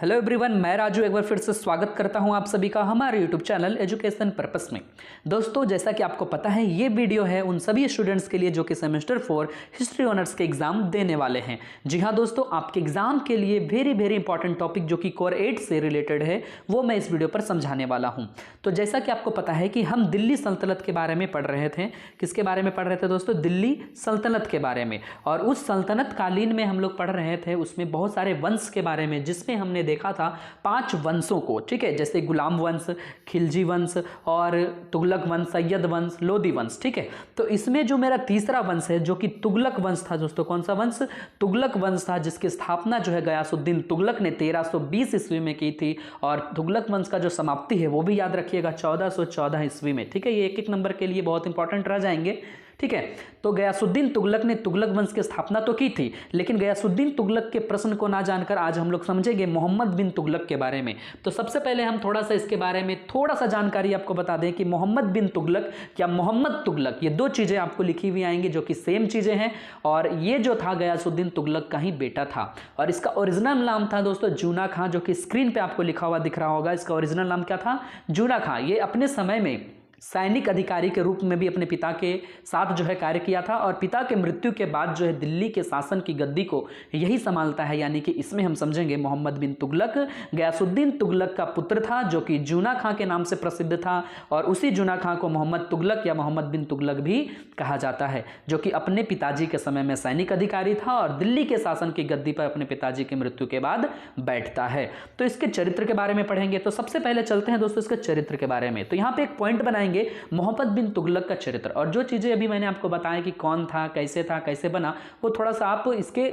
Hello everyone, मैं राजू एक बार फिर से स्वागत करता हूं आप सभी का हमारे यूट्यूब चैनल एजुकेशन पर्पस में। दोस्तों, जैसा कि आपको पता है, ये वीडियो है उन सभी स्टूडेंट्स के लिए जो कि सेमेस्टर 4 हिस्ट्री ऑनर्स के एग्जाम देने वाले हैं। जी हाँ दोस्तों, आपके एग्जाम के लिए वेरी इंपॉर्टेंट टॉपिक जो कि कोर 8 से रिलेटेड है वो मैं इस वीडियो पर समझाने वाला हूँ। तो जैसा कि आपको पता है कि हम दिल्ली सल्तनत के बारे में पढ़ रहे थे। किसके बारे में पढ़ रहे थे दोस्तों? दिल्ली सल्तनत के बारे में। और उस सल्तनत कालीन में हम लोग पढ़ रहे थे उसमें बहुत सारे वंश के बारे में, जिसमें हमने देखा था 5 वंशों को। ठीक है, जैसे गुलाम वंश, खिलजी वंश और तुगलक वंश, सैयद वंश, लोदी वंश। ठीक है, तो इसमें जो मेरा तीसरा वंश है जो कि तुगलक वंश था दोस्तों। कौन सा वंश? तुगलक वंश था, जिसकी स्थापना जो है गयासुद्दीन तुगलक ने 1320 ईस्वी में की थी। और तुगलक वंश का जो समाप्ति है वो भी याद रखिएगा 1414 ईस्वी में। ठीक है, ये एक नंबर के लिए बहुत इंपॉर्टेंट रह जाएंगे। ठीक है, तो गयासुद्दीन तुगलक ने तुगलक वंश की स्थापना तो की थी, लेकिन गयासुद्दीन तुगलक के प्रश्न को ना जानकर आज हम लोग समझेंगे मोहम्मद बिन तुगलक के बारे में। तो सबसे पहले हम थोड़ा सा इसके बारे में थोड़ा सा जानकारी आपको बता दें कि मोहम्मद बिन तुगलक या मोहम्मद तुगलक, ये दो चीजें आपको लिखी हुई आएंगी जो कि सेम चीजें हैं। और ये जो था गयासुद्दीन तुगलक का ही बेटा था। और इसका ओरिजिनल नाम था दोस्तों जूना खां, जो कि स्क्रीन पे आपको लिखा हुआ दिख रहा होगा। इसका ओरिजिनल नाम क्या था? जूना खां। ये अपने समय में सैनिक अधिकारी के रूप में भी अपने पिता के साथ जो है कार्य किया था। और पिता के मृत्यु के बाद जो है दिल्ली के शासन की गद्दी को यही संभालता है। यानी कि इसमें हम समझेंगे मोहम्मद बिन तुगलक गयासुद्दीन तुगलक का पुत्र था, जो कि जूना खां के नाम से प्रसिद्ध था। और उसी जूना खां को मोहम्मद तुगलक या मोहम्मद बिन तुगलक भी कहा जाता है, जो कि अपने पिताजी के समय में सैनिक अधिकारी था और दिल्ली के शासन की गद्दी पर अपने पिताजी की मृत्यु के बाद बैठता है। तो इसके चरित्र के बारे में पढ़ेंगे। तो सबसे पहले चलते हैं दोस्तों इसके चरित्र के बारे में। तो यहाँ पे एक पॉइंट बनाएंगे मोहम्मद बिन तुगलक का चरित्र। और जो चीजें अभी मैंने आपको बताया कि कौन था, कैसे बना, वो थोड़ा सा आप इसके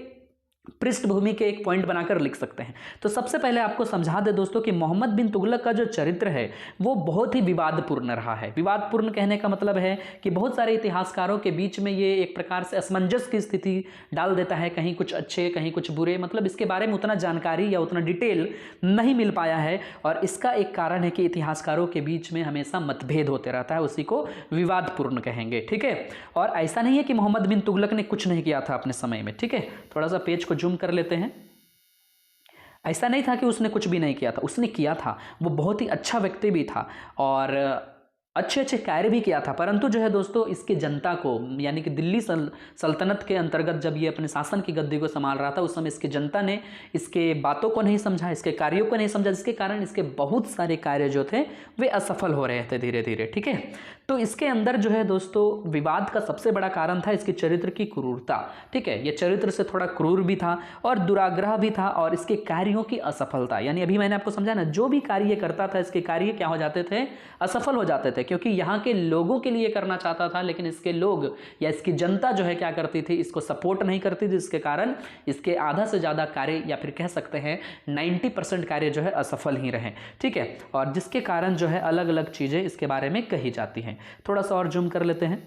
पृष्ठभूमि के एक पॉइंट बनाकर लिख सकते हैं। तो सबसे पहले आपको समझा दे दोस्तों कि मोहम्मद बिन तुगलक का जो चरित्र है वो बहुत ही विवादपूर्ण रहा है। विवादपूर्ण कहने का मतलब है कि बहुत सारे इतिहासकारों के बीच में ये एक प्रकार से असमंजस की स्थिति डाल देता है। कहीं कुछ अच्छे, कहीं कुछ बुरे, मतलब इसके बारे में उतना जानकारी या उतना डिटेल नहीं मिल पाया है। और इसका एक कारण है कि इतिहासकारों के बीच में हमेशा मतभेद होते रहता है, उसी को विवादपूर्ण कहेंगे। ठीक है, और ऐसा नहीं है कि मोहम्मद बिन तुगलक ने कुछ नहीं किया था अपने समय में। ठीक है, थोड़ा सा पेज को जूम कर लेते हैं। ऐसा नहीं था कि उसने कुछ भी नहीं किया था, उसने किया था। वो बहुत ही अच्छा व्यक्ति भी था और अच्छे कार्य भी किया था। परंतु जो है दोस्तों, इसकी जनता को, यानी कि दिल्ली सल्तनत के अंतर्गत जब ये अपने शासन की गद्दी को संभाल रहा था, उस समय इसकी जनता ने इसके बातों को नहीं समझा, इसके कार्यों को नहीं समझा, जिसके कारण इसके बहुत सारे कार्य जो थे वे असफल हो रहे थे धीरे धीरे। ठीक है, तो इसके अंदर जो है दोस्तों विवाद का सबसे बड़ा कारण था इसके चरित्र की क्रूरता। ठीक है, ये चरित्र से थोड़ा क्रूर भी था और दुराग्रह भी था, और इसके कार्यों की असफलता, यानी अभी मैंने आपको समझा ना, जो भी कार्य करता था इसके कार्य क्या हो जाते थे? असफल हो जाते थे। क्योंकि यहाँ के लोगों के लिए करना चाहता था, लेकिन इसके लोग या इसकी जनता जो है क्या करती थी? इसको सपोर्ट नहीं करती थी, जिसके कारण इसके आधा से ज्यादा कार्य, या फिर कह सकते हैं 90% कार्य जो है असफल ही रहे। ठीक है, और जिसके कारण जो है अलग अलग चीजें इसके बारे में कही जाती हैं। थोड़ा सा और जूम कर लेते हैं।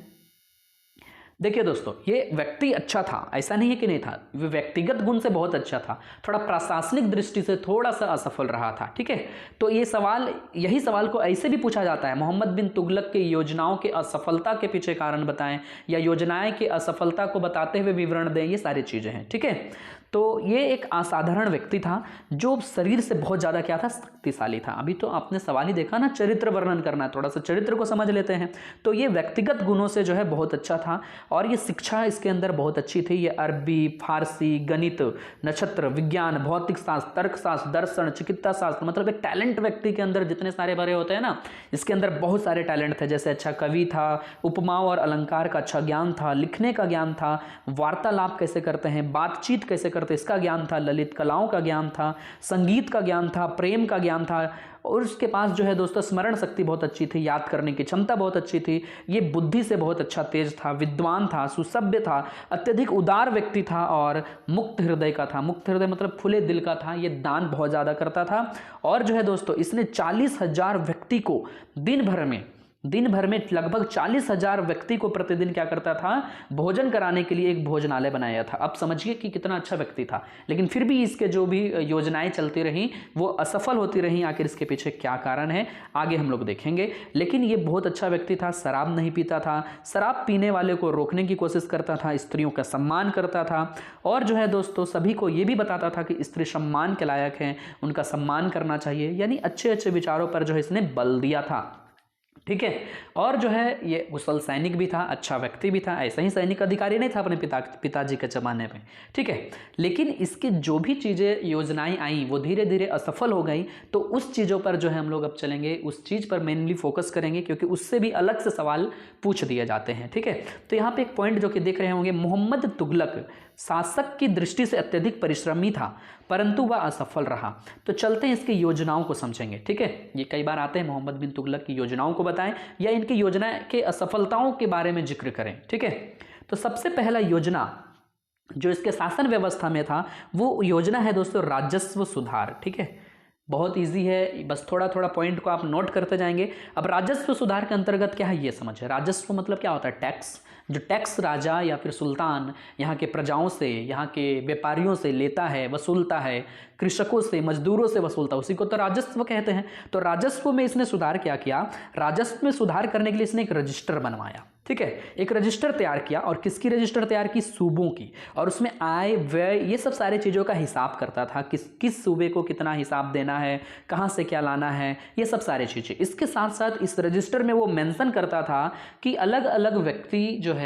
देखिए दोस्तों, ये व्यक्ति अच्छा था, ऐसा नहीं है कि नहीं था, वो व्यक्तिगत गुण से बहुत अच्छा था, थोड़ा प्रशासनिक दृष्टि से थोड़ा सा असफल रहा था। ठीक है, तो ये सवाल, यही सवाल को ऐसे भी पूछा जाता है, मोहम्मद बिन तुगलक की योजनाओं के असफलता के पीछे कारण बताएं, या योजनाएं की असफलता को बताते हुए विवरण दें, ये सारी चीजें हैं। ठीक है, तो ये एक असाधारण व्यक्ति था जो शरीर से बहुत ज्यादा क्या था? शक्तिशाली था। अभी तो आपने सवाल ही देखा ना, चरित्र वर्णन करना है, थोड़ा सा चरित्र को समझ लेते हैं। तो ये व्यक्तिगत गुणों से जो है बहुत अच्छा था, और ये शिक्षा इसके अंदर बहुत अच्छी थी। ये अरबी, फारसी, गणित, नक्षत्र विज्ञान, भौतिक शास्त्र, तर्कशास्त्र, दर्शन, चिकित्सा शास्त्र, मतलब एक टैलेंट व्यक्ति के अंदर जितने सारे भरे होते हैं ना, इसके अंदर बहुत सारे टैलेंट थे। जैसे अच्छा कवि था, उपमाओं और अलंकार का अच्छा ज्ञान था, लिखने का ज्ञान था, वार्तालाप कैसे करते हैं, बातचीत कैसे करते, इसका ज्ञान था, ललित कलाओं का ज्ञान था, संगीत का ज्ञान था, प्रेम का ज्ञान था। और उसके पास जो है दोस्तों स्मरण शक्ति बहुत अच्छी थी, याद करने की क्षमता बहुत अच्छी थी। ये बुद्धि से बहुत अच्छा तेज था, विद्वान था, सुसभ्य था, अत्यधिक उदार व्यक्ति था और मुक्त हृदय का था। मुक्त हृदय मतलब खुले दिल का था। ये दान बहुत ज्यादा करता था। और जो है दोस्तों, इसने 40,000 व्यक्ति को दिन भर में दिन भर में लगभग 40,000 व्यक्ति को प्रतिदिन क्या करता था, भोजन कराने के लिए एक भोजनालय बनाया था। अब समझिए कि कितना अच्छा व्यक्ति था, लेकिन फिर भी इसके जो भी योजनाएं चलती रहीं वो असफल होती रहीं। आखिर इसके पीछे क्या कारण है आगे हम लोग देखेंगे। लेकिन ये बहुत अच्छा व्यक्ति था, शराब नहीं पीता था, शराब पीने वाले को रोकने की कोशिश करता था, स्त्रियों का सम्मान करता था और जो है दोस्तों सभी को ये भी बताता था कि स्त्री सम्मान के लायक हैं, उनका सम्मान करना चाहिए। यानी अच्छे अच्छे विचारों पर जो है इसने बल दिया था, ठीक है। और जो है ये कुशल सैनिक भी था, अच्छा व्यक्ति भी था, ऐसा ही सैनिक अधिकारी नहीं था अपने पिताजी के ज़माने में, ठीक है। लेकिन इसकी जो भी चीज़ें योजनाएं आई वो धीरे धीरे असफल हो गई। तो उस चीज़ों पर जो है हम लोग अब चलेंगे, उस चीज़ पर मेनली फोकस करेंगे क्योंकि उससे भी अलग से सवाल पूछ दिए जाते हैं, ठीक है। तो यहाँ पे एक पॉइंट जो कि देख रहे होंगे, मोहम्मद तुगलक शासक की दृष्टि से अत्यधिक परिश्रमी था परंतु वह असफल रहा। तो चलते हैं इसकी योजनाओं को समझेंगे, ठीक है। ये कई बार आते हैं मोहम्मद बिन तुगलक की योजनाओं को बताएं या इनकी योजना के असफलताओं के बारे में जिक्र करें, ठीक है। तो सबसे पहला योजना जो इसके शासन व्यवस्था में था वो योजना है दोस्तों राजस्व सुधार, ठीक है। बहुत इजी है, बस थोड़ा थोड़ा पॉइंट को आप नोट करते जाएंगे। अब राजस्व सुधार के अंतर्गत क्या है ये समझे। राजस्व मतलब क्या होता है, टैक्स। जो टैक्स राजा या फिर सुल्तान यहाँ के प्रजाओं से, यहाँ के व्यापारियों से लेता है, वसूलता है, कृषकों से, मजदूरों से वसूलता है, उसी को तो राजस्व कहते हैं। तो राजस्व में इसने सुधार क्या किया, राजस्व में सुधार करने के लिए इसने एक रजिस्टर बनवाया, ठीक है। एक रजिस्टर तैयार किया और किसकी रजिस्टर तैयार की, सूबों की। और उसमें आय व्यय ये सब सारे चीज़ों का हिसाब करता था, किस सूबे को कितना हिसाब देना है, कहाँ से क्या लाना है, ये सब सारी चीज़ें। इसके साथ साथ इस रजिस्टर में वो मेंशन करता था कि अलग अलग व्यक्ति जो है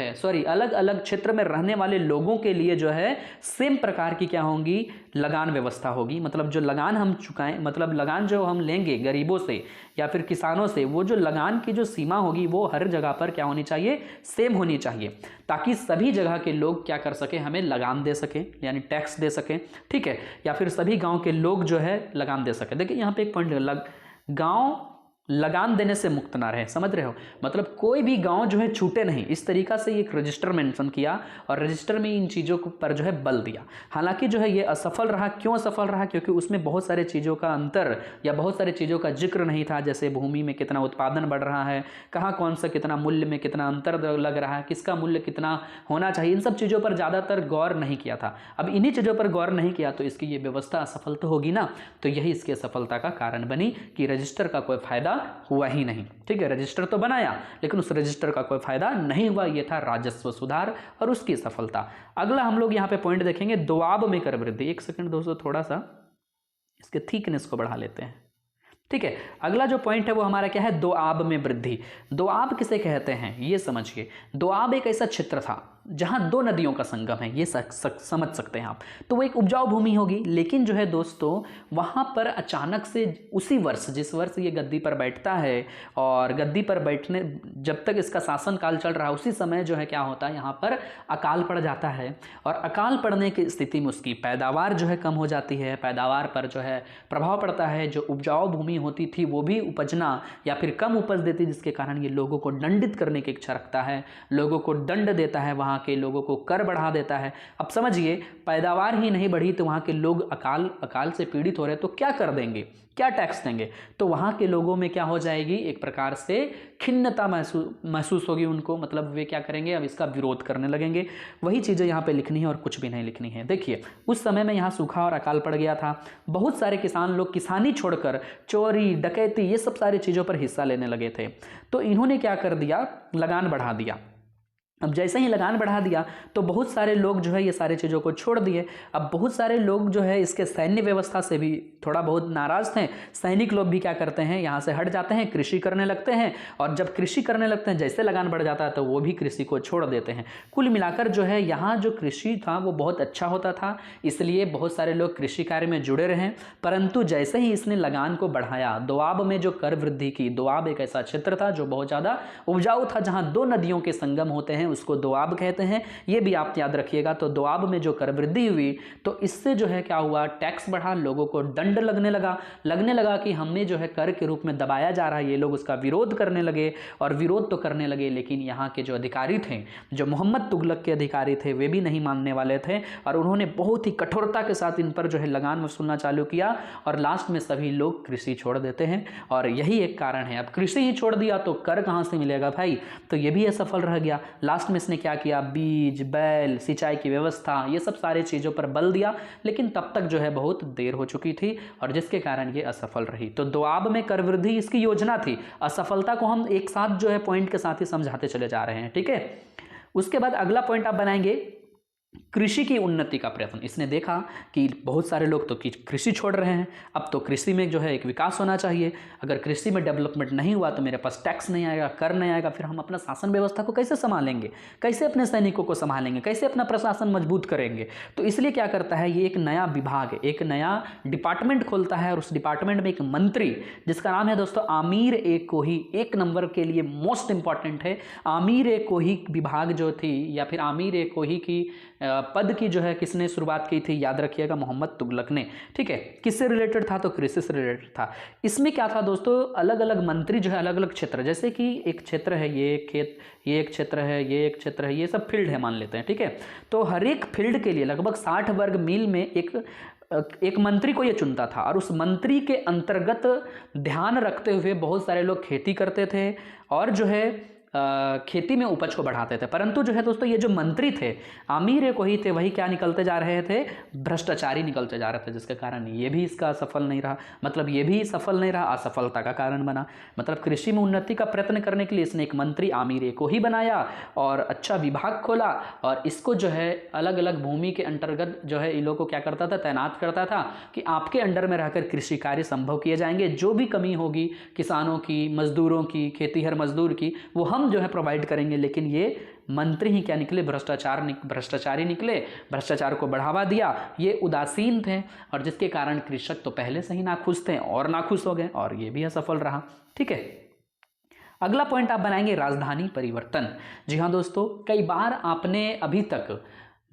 अलग अलग क्षेत्र में रहने वाले लोगों के लिए जो है सेम प्रकार की क्या होंगी, लगान व्यवस्था होगी। मतलब जो लगान हम चुकाएं, मतलब लगान जो हम लेंगे गरीबों से या फिर किसानों से, वो जो लगान की जो सीमा होगी वो हर जगह पर क्या होनी चाहिए, सेम होनी चाहिए, ताकि सभी जगह के लोग क्या कर सके, हमें लगान दे सके, यानी टैक्स दे सके, ठीक है। या फिर सभी गांव के लोग जो है लगान दे सके। देखिए यहाँ पे एक पॉइंट, गांव लगान देने से मुक्त ना रहे, समझ रहे हो। मतलब कोई भी गांव जो है छूटे नहीं, इस तरीका से एक रजिस्टर मेंशन किया और रजिस्टर में इन चीज़ों पर जो है बल दिया। हालांकि जो है ये असफल रहा। क्यों असफल रहा, क्योंकि उसमें बहुत सारे चीज़ों का अंतर या बहुत सारे चीज़ों का जिक्र नहीं था। जैसे भूमि में कितना उत्पादन बढ़ रहा है, कहाँ कौन सा कितना मूल्य में कितना अंतर लग रहा है, किसका मूल्य कितना होना चाहिए, इन सब चीज़ों पर ज़्यादातर गौर नहीं किया था। अब इन्हीं चीज़ों पर गौर नहीं किया तो इसकी ये व्यवस्था असफल तो होगी ना। तो यही इसकी असफलता का कारण बनी कि रजिस्टर का कोई फायदा हुआ ही नहीं, ठीक है। रजिस्टर तो बनाया लेकिन उस रजिस्टर का कोई फायदा नहीं हुआ। ये था राजस्व सुधार और उसकी सफलता। अगला हम लोग यहाँ पे पॉइंट देखेंगे, दोआब में कर वृद्धि। एक सेकंड दोस्तों, थोड़ा सा इसके थिकनेस को बढ़ा लेते हैं, ठीक है। अगला जो पॉइंट है वो हमारा क्या है, दोआब में वृद्धि। दोआब किसे कहते हैं ये समझिए। दोआब एक ऐसा क्षेत्र था जहां दो नदियों का संगम है, ये समझ सकते हैं आप। तो वो एक उपजाऊ भूमि होगी, लेकिन जो है दोस्तों वहां पर अचानक से उसी वर्ष, जिस वर्ष ये गद्दी पर बैठता है और गद्दी पर बैठने जब तक इसका शासन काल चल रहा है उसी समय जो है क्या होता है, यहाँ पर अकाल पड़ जाता है। और अकाल पड़ने की स्थिति में उसकी पैदावार जो है कम हो जाती है, पैदावार पर जो है प्रभाव पड़ता है। जो उपजाऊ भूमि होती थी वो भी उपजना या फिर कम उपज देती, जिसके कारण ये लोगों को दंडित करने की इच्छा रखता है, लोगों को दंड देता है, वहाँ के लोगों को कर बढ़ा देता है। अब समझिए पैदावार ही नहीं बढ़ी तो वहाँ के लोग अकाल से पीड़ित हो रहे, तो क्या कर देंगे, क्या टैक्स देंगे। तो वहाँ के लोगों में क्या हो जाएगी, एक प्रकार से खिन्नता महसूस होगी उनको। मतलब वे क्या करेंगे, अब इसका विरोध करने लगेंगे। वही चीज़ें यहाँ पे लिखनी है और कुछ भी नहीं लिखनी है। देखिए उस समय में यहाँ सूखा और अकाल पड़ गया था। बहुत सारे किसान लोग किसानी छोड़कर चोरी, डकैती, ये सब सारी चीज़ों पर हिस्सा लेने लगे थे। तो इन्होंने क्या कर दिया, लगान बढ़ा दिया। अब जैसे ही लगान बढ़ा दिया तो बहुत सारे लोग जो है ये सारी चीज़ों को छोड़ दिए। अब बहुत सारे लोग जो है इसके सैन्य व्यवस्था से भी थोड़ा बहुत नाराज थे। सैनिक लोग भी क्या करते हैं, यहाँ से हट जाते हैं, कृषि करने लगते हैं। और जब कृषि करने लगते हैं, जैसे लगान बढ़ जाता है तो वो भी कृषि को छोड़ देते हैं। कुल मिलाकर जो है यहाँ जो कृषि था वो बहुत अच्छा होता था, इसलिए बहुत सारे लोग कृषि कार्य में जुड़े रहे। परंतु जैसे ही इसने लगान को बढ़ाया, दोआब में जो कर वृद्धि की, दोआब एक ऐसा क्षेत्र था जो बहुत ज़्यादा उपजाऊ था, जहाँ दो नदियों के संगम होते हैं, हैं उसको दोआब कहते हैं, ये भी आप याद रखिएगा। तो दोआब में जो कर वृद्धि हुई तो इससे जो है क्या हुआ, टैक्स बढ़ा, लोगों को दंड लगने लगा कि हमें जो है कर के रूप में दबाया जा रहा है। ये लोग उसका विरोध करने लगे और विरोध तो करने लगे, लेकिन यहाँ के जो अधिकारी थे, जो मोहम्मद तुगलक के अधिकारी थे, वे भी नहीं मानने वाले थे और उन्होंने बहुत ही कठोरता के साथ इन पर जो है लगान वसूलना चालू किया और लास्ट में सभी लोग कृषि छोड़ देते हैं। और यही एक कारण है, अब कृषि ही छोड़ दिया तो कर कहाँ से मिलेगा भाई, तो ये भी असफल रह गया। लास्ट में इसने क्या किया, बीज, बैल, सिंचाई की व्यवस्था, ये सब सारे चीज़ों पर बल दिया, लेकिन तब तक जो है बहुत देर हो चुकी थी और जिसके कारण ये असफल रही। तो दोआब में कर वृद्धि इसकी योजना थी, असफलता को हम एक साथ जो है पॉइंट के साथ ही समझाते चले जा रहे हैं, ठीक है। उसके बाद अगला पॉइंट आप बनाएंगे कृषि की उन्नति का प्रयत्न। इसने देखा कि बहुत सारे लोग तो कृषि छोड़ रहे हैं, अब तो कृषि में जो है एक विकास होना चाहिए। अगर कृषि में डेवलपमेंट नहीं हुआ तो मेरे पास टैक्स नहीं आएगा, कर नहीं आएगा, फिर हम अपना शासन व्यवस्था को कैसे संभालेंगे, कैसे अपने सैनिकों को संभालेंगे, कैसे अपना प्रशासन मजबूत करेंगे। तो इसलिए क्या करता है, ये एक नया विभाग, एक नया डिपार्टमेंट खोलता है और उस डिपार्टमेंट में एक मंत्री जिसका नाम है दोस्तों आमीर ए कोही, एक नंबर के लिए मोस्ट इंपॉर्टेंट है। आमीर ए कोही विभाग जो थी या फिर आमीर ए कोही की पद की जो है किसने शुरुआत की थी, याद रखिएगा मोहम्मद तुगलक ने, ठीक है। किससे रिलेटेड था, तो कृषि से रिलेटेड था। इसमें क्या था दोस्तों, अलग अलग मंत्री जो है अलग अलग क्षेत्र, जैसे कि एक क्षेत्र है ये खेत, ये एक क्षेत्र है, ये एक क्षेत्र है, ये सब फील्ड है मान लेते हैं, ठीक है। तो हर एक फील्ड के लिए लगभग 60 वर्ग मील में एक मंत्री को ये चुनता था और उस मंत्री के अंतर्गत ध्यान रखते हुए बहुत सारे लोग खेती करते थे और जो है खेती में उपज को बढ़ाते थे। परंतु जो है दोस्तों ये जो मंत्री थे आमीर कोही थे, वही क्या निकलते जा रहे थे, भ्रष्टाचारी निकलते जा रहे थे, जिसके कारण ये भी इसका सफल नहीं रहा, मतलब ये भी सफल नहीं रहा, असफलता का कारण बना। मतलब कृषि में उन्नति का प्रयत्न करने के लिए इसने एक मंत्री आमीर कोही बनाया और अच्छा विभाग खोला और इसको जो है अलग अलग भूमि के अंतर्गत जो है इन लोगों को क्या करता था, तैनात करता था कि आपके अंडर में रहकर कृषि कार्य संभव किए जाएंगे। जो भी कमी होगी किसानों की, मजदूरों की, खेतीहर मजदूर की, वो हम जो है प्रोवाइड करेंगे। लेकिन ये मंत्री ही क्या निकले, भ्रष्टाचारी निकले, भ्रष्टाचार को बढ़ावा दिया, ये उदासीन थे और जिसके कारण कृषक तो पहले से ही नाखुश थे और नाखुश हो गए और ये भी असफल रहा, ठीक है। अगला पॉइंट आप बनाएंगे राजधानी परिवर्तन। जी हाँ दोस्तों, कई बार आपने अभी तक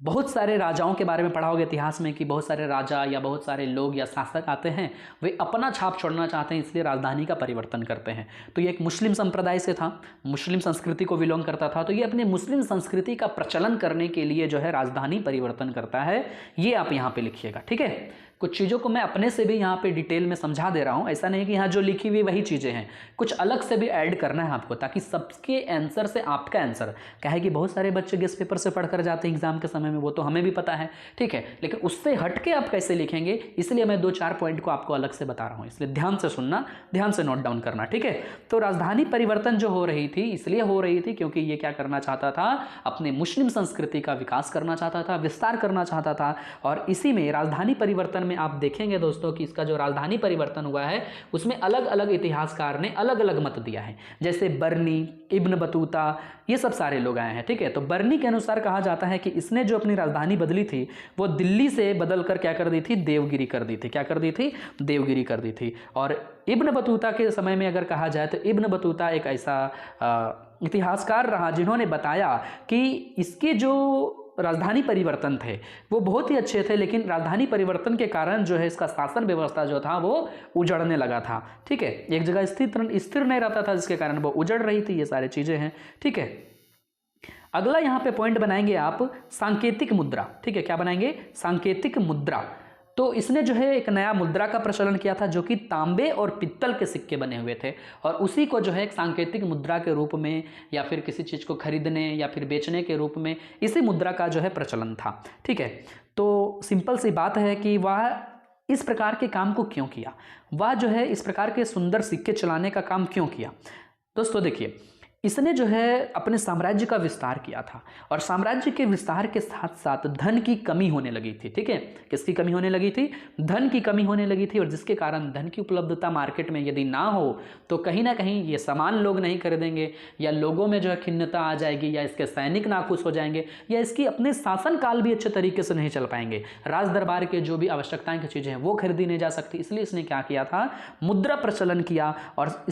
बहुत सारे राजाओं के बारे में पढ़ा होगा इतिहास में कि बहुत सारे राजा या बहुत सारे लोग या शासक आते हैं, वे अपना छाप छोड़ना चाहते हैं, इसलिए राजधानी का परिवर्तन करते हैं। तो ये एक मुस्लिम संप्रदाय से था, मुस्लिम संस्कृति को बिलोंग करता था, तो ये अपनी मुस्लिम संस्कृति का प्रचलन करने के लिए जो है राजधानी परिवर्तन करता है। ये आप यहाँ पे लिखिएगा, ठीक है। कुछ चीज़ों को मैं अपने से भी यहाँ पे डिटेल में समझा दे रहा हूँ, ऐसा नहीं कि यहाँ जो लिखी हुई वही चीज़ें हैं, कुछ अलग से भी ऐड करना है आपको, ताकि सबके आंसर से आपका आंसर, क्या है कि बहुत सारे बच्चे गेस्ट पेपर से पढ़कर जाते हैं एग्जाम के समय में, वो तो हमें भी पता है, ठीक है, लेकिन उससे हटके आप कैसे लिखेंगे, इसलिए मैं 2-4 पॉइंट को आपको अलग से बता रहा हूँ, इसलिए ध्यान से सुनना, ध्यान से नोट डाउन करना, ठीक है। तो राजधानी परिवर्तन जो हो रही थी इसलिए हो रही थी क्योंकि ये क्या करना चाहता था, अपने मुस्लिम संस्कृति का विकास करना चाहता था, विस्तार करना चाहता था। और इसी में राजधानी परिवर्तन में आप देखेंगे दोस्तों कि इसका जो राजधानी परिवर्तन हुआ है उसमें अलग अलग इतिहासकार ने अलग अलग मत दिया है, जैसे बर्नी, इब्न बतूता, ये सब सारे लोग आए हैं, ठीक है। तो बर्नी के अनुसार कहा जाता है कि इसने जो अपनी राजधानी बदली थी वो दिल्ली से बदलकर क्या कर दी थी, देवगिरी कर दी थी, क्या कर दी थी, देवगिरी कर दी थी। और इब्न बतूता के समय में अगर कहा जाए तो इब्न बतूता एक ऐसा इतिहासकार रहा जिन्होंने बताया कि इसके जो राजधानी परिवर्तन थे वो बहुत ही अच्छे थे, लेकिन राजधानी परिवर्तन के कारण जो है इसका शासन व्यवस्था जो था वो उजड़ने लगा था, ठीक है, एक जगह स्थिर नहीं रहता था, जिसके कारण वो उजड़ रही थी। ये सारी चीजें हैं, ठीक है। अगला यहाँ पे पॉइंट बनाएंगे आप सांकेतिक मुद्रा, ठीक है, क्या बनाएंगे, सांकेतिक मुद्रा। तो इसने जो है एक नया मुद्रा का प्रचलन किया था जो कि तांबे और पित्तल के सिक्के बने हुए थे और उसी को जो है एक सांकेतिक मुद्रा के रूप में या फिर किसी चीज़ को खरीदने या फिर बेचने के रूप में इसी मुद्रा का जो है प्रचलन था, ठीक है। तो सिंपल सी बात है कि वह इस प्रकार के काम को क्यों किया, वह जो है इस प्रकार के सुंदर सिक्के चलाने का काम क्यों किया। दोस्तों देखिए, इसने जो है अपने साम्राज्य का विस्तार किया था और साम्राज्य के विस्तार के साथ साथ धन की कमी होने लगी थी, ठीक है। किसकी कमी होने लगी थी, धन की कमी होने लगी थी और जिसके कारण धन की उपलब्धता मार्केट में यदि ना हो तो कहीं ना कहीं ये सामान लोग नहीं खरीदेंगे या लोगों में जो है खिन्नता आ जाएगी या इसके सैनिक नाखुश हो जाएंगे या इसकी अपने शासन काल भी अच्छे तरीके से नहीं चल पाएंगे, राज दरबार के जो भी आवश्यकताएं की चीज़ें हैं वो खरीदी नहीं जा सकती। इसलिए इसने क्या किया था, मुद्रा प्रचलन किया और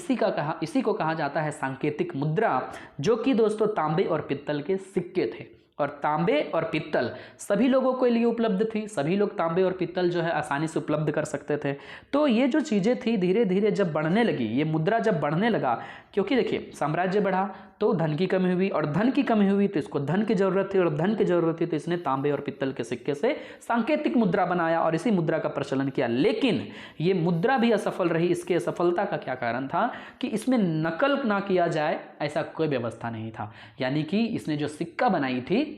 इसी को कहा जाता है सांकेतिक मुद्रा मुद्रा जो कि दोस्तों तांबे और पित्तल के सिक्के थे, और तांबे और पित्तल सभी लोगों के लिए उपलब्ध थी, सभी लोग तांबे और पित्तल जो है आसानी से उपलब्ध कर सकते थे। तो ये जो चीज़ें थी धीरे धीरे जब बढ़ने लगी, ये मुद्रा जब बढ़ने लगा, क्योंकि देखिए साम्राज्य बढ़ा तो धन की कमी हुई, और धन की कमी हुई तो इसको धन की जरूरत थी, और धन की जरूरत थी तो इसने तांबे और पित्तल के सिक्के से सांकेतिक मुद्रा बनाया और इसी मुद्रा का प्रचलन किया। लेकिन ये मुद्रा भी असफल रही। इसके असफलता का क्या कारण था कि इसमें नकल ना किया जाए ऐसा कोई व्यवस्था नहीं था, यानी कि इसने जो सिक्का बनाई थी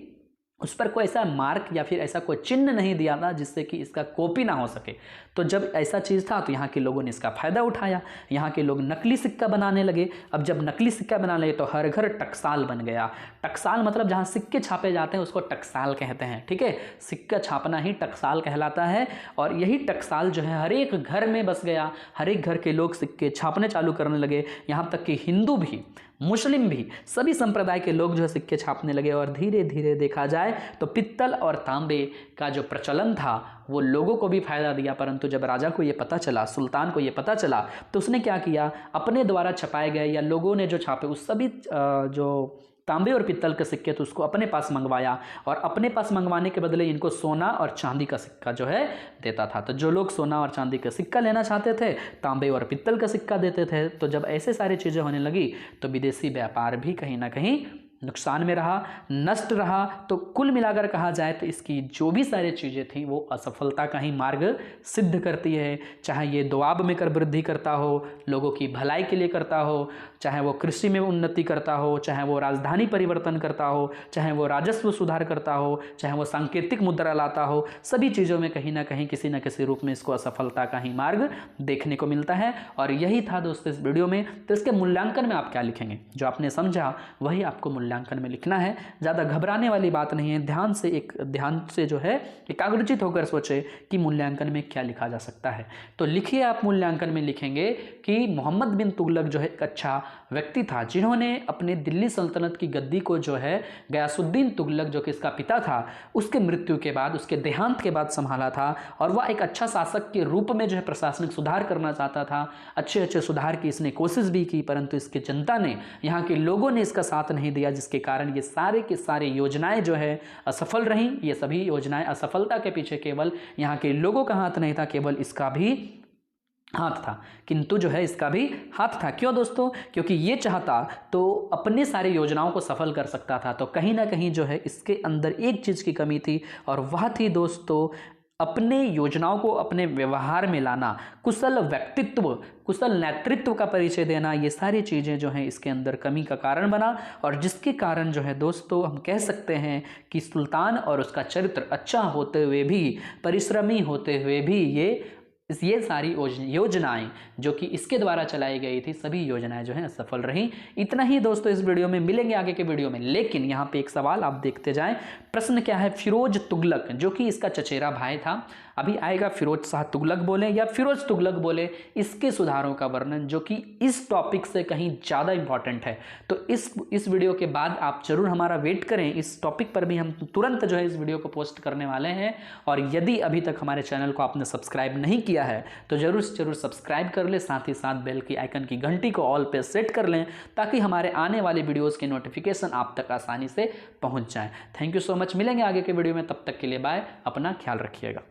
उस पर कोई ऐसा मार्क या फिर ऐसा कोई चिन्ह नहीं दिया था जिससे कि इसका कॉपी ना हो सके। तो जब ऐसा चीज़ था तो यहाँ के लोगों ने इसका फ़ायदा उठाया, यहाँ के लोग नकली सिक्का बनाने लगे। अब जब नकली सिक्का बनाने लगे तो हर घर टकसाल बन गया। टकसाल मतलब जहाँ सिक्के छापे जाते हैं उसको टकसाल कहते हैं, ठीक है। सिक्का छापना ही टकसाल कहलाता है, और यही टकसाल जो है हर एक घर में बस गया। हर एक घर के लोग सिक्के छापने चालू करने लगे, यहाँ तक कि हिंदू भी, मुस्लिम भी, सभी संप्रदाय के लोग जो है सिक्के छापने लगे। और धीरे धीरे देखा जाए तो पित्तल और तांबे का जो प्रचलन था वो लोगों को भी फायदा दिया, परंतु जब राजा को ये पता चला, सुल्तान को ये पता चला, तो उसने क्या किया, अपने द्वारा छपाए गए या लोगों ने जो छापे उस सभी जो तांबे और पित्तल के सिक्के तो उसको अपने पास मंगवाया, और अपने पास मंगवाने के बदले इनको सोना और चांदी का सिक्का जो है देता था। तो जो लोग सोना और चांदी का सिक्का लेना चाहते थे तांबे और पित्तल का सिक्का देते थे। तो जब ऐसे सारी चीज़ें होने लगी तो विदेशी व्यापार भी कहीं ना कहीं नुकसान में रहा, नष्ट रहा। तो कुल मिलाकर कहा जाए तो इसकी जो भी सारी चीज़ें थी वो असफलता का ही मार्ग सिद्ध करती है। चाहे ये दुआब में कर वृद्धि करता हो, लोगों की भलाई के लिए करता हो, चाहे वो कृषि में उन्नति करता हो, चाहे वो राजधानी परिवर्तन करता हो, चाहे वो राजस्व सुधार करता हो, चाहे वो सांकेतिक मुद्रा लाता हो, सभी चीज़ों में कहीं ना कहीं किसी न किसी रूप में इसको असफलता का ही मार्ग देखने को मिलता है। और यही था दोस्तों इस वीडियो में। तो इसके मूल्यांकन में आप क्या लिखेंगे, जो आपने समझा वही आपको मूल्यांकन में लिखना है। ज़्यादा घबराने वाली बात नहीं है, ध्यान से जो है एकाग्रचित होकर सोचे कि मूल्यांकन में क्या लिखा जा सकता है। तो लिखिए, आप मूल्यांकन में लिखेंगे कि मोहम्मद बिन तुगलक जो है एक अच्छा व्यक्ति था, जिन्होंने अपने दिल्ली सल्तनत की गद्दी को जो है गयासुद्दीन तुगलक जो कि इसका पिता था उसके मृत्यु के बाद, उसके देहांत के बाद संभाला था। और वह एक अच्छा शासक के रूप में जो है प्रशासनिक सुधार करना चाहता था। अच्छे सुधार की इसने कोशिश भी की, परंतु इसकी जनता ने, यहाँ के लोगों ने इसका साथ नहीं दिया, जिसके कारण ये सारे के सारे योजनाएं जो है असफल रहीं। ये सभी योजनाएं, असफलता के पीछे केवल यहाँ के लोगों का हाथ नहीं था, केवल इसका भी हाथ था, किंतु जो है इसका भी हाथ था। क्यों दोस्तों? क्योंकि ये चाहता तो अपने सारे योजनाओं को सफल कर सकता था। तो कहीं ना कहीं जो है इसके अंदर एक चीज़ की कमी थी, और वह थी दोस्तों अपने योजनाओं को अपने व्यवहार में लाना, कुशल व्यक्तित्व, कुशल नेतृत्व का परिचय देना। ये सारी चीज़ें जो हैं इसके अंदर कमी का कारण बना, और जिसके कारण जो है दोस्तों हम कह सकते हैं कि सुल्तान और उसका चरित्र अच्छा होते हुए भी, परिश्रमी होते हुए भी, ये सारी योजनाएं जो कि इसके द्वारा चलाई गई थी, सभी योजनाएं जो हैं असफल रहीं। इतना ही दोस्तों इस वीडियो में, मिलेंगे आगे के वीडियो में। लेकिन यहाँ पे एक सवाल आप देखते जाएं। प्रश्न क्या है? फिरोज तुगलक जो कि इसका चचेरा भाई था, अभी आएगा फिरोज शाह तुगलक बोले या फिरोज तुगलक बोले, इसके सुधारों का वर्णन जो कि इस टॉपिक से कहीं ज़्यादा इंपॉर्टेंट है। तो इस वीडियो के बाद आप जरूर हमारा वेट करें, इस टॉपिक पर भी हम तुरंत जो है इस वीडियो को पोस्ट करने वाले हैं। और यदि अभी तक हमारे चैनल को आपने सब्सक्राइब नहीं किया है तो जरूर सब्सक्राइब कर लें, साथ ही साथ बेल की आइकन की घंटी को ऑल पे सेट कर लें, ताकि हमारे आने वाले वीडियोज़ के नोटिफिकेशन आप तक आसानी से पहुँच जाए। थैंक यू सो मच, मिलेंगे आगे के वीडियो में, तब तक के लिए बाय, अपना ख्याल रखिएगा।